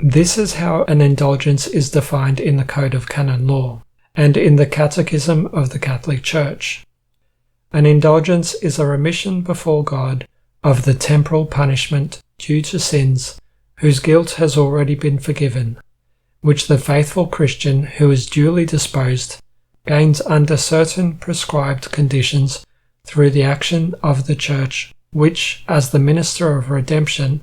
This is how an indulgence is defined in the Code of Canon Law and in the Catechism of the Catholic Church. An indulgence is a remission before God of the temporal punishment due to sins whose guilt has already been forgiven, which the faithful Christian who is duly disposed gains under certain prescribed conditions through the action of the Church, which, as the minister of redemption,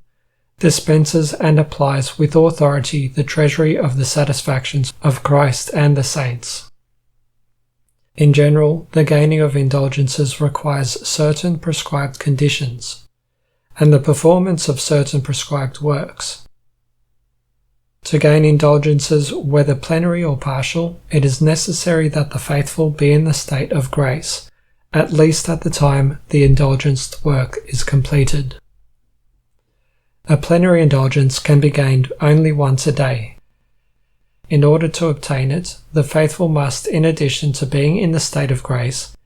dispenses and applies with authority the treasury of the satisfactions of Christ and the saints. In general, the gaining of indulgences requires certain prescribed conditions, and the performance of certain prescribed works. To gain indulgences, whether plenary or partial, it is necessary that the faithful be in the state of grace, at least at the time the indulgenced work is completed. A plenary indulgence can be gained only once a day. In order to obtain it, the faithful must, in addition to being in the state of grace,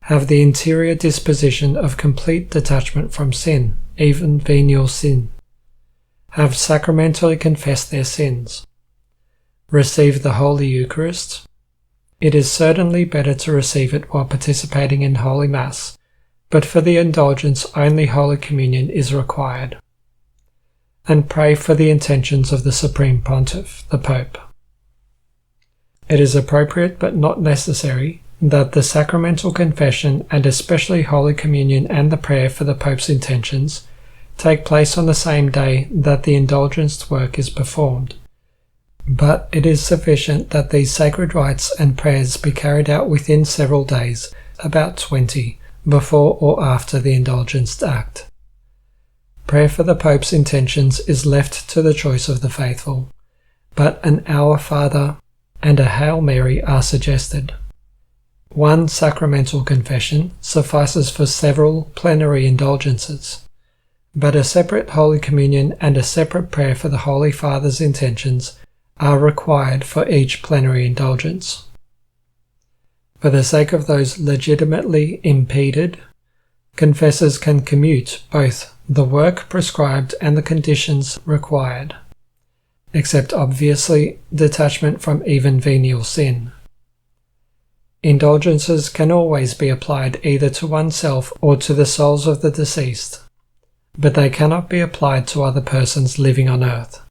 have the interior disposition of complete detachment from sin, even venial sin, have sacramentally confessed their sins, receive the Holy Eucharist. It is certainly better to receive it while participating in Holy Mass, but for the indulgence only Holy Communion is required, and pray for the intentions of the Supreme Pontiff, the Pope. It is appropriate but not necessary that the sacramental confession and especially Holy Communion and the prayer for the Pope's intentions take place on the same day that the indulgenced work is performed, but it is sufficient that these sacred rites and prayers be carried out within several days, about 20, before or after the indulgenced act. Prayer for the Pope's intentions is left to the choice of the faithful, but an Our Father and a Hail Mary are suggested. One sacramental confession suffices for several plenary indulgences, but a separate Holy Communion and a separate prayer for the Holy Father's intentions are required for each plenary indulgence. For the sake of those legitimately impeded, confessors can commute both the work prescribed and the conditions required, except obviously detachment from even venial sin. Indulgences can always be applied either to oneself or to the souls of the deceased, but they cannot be applied to other persons living on earth.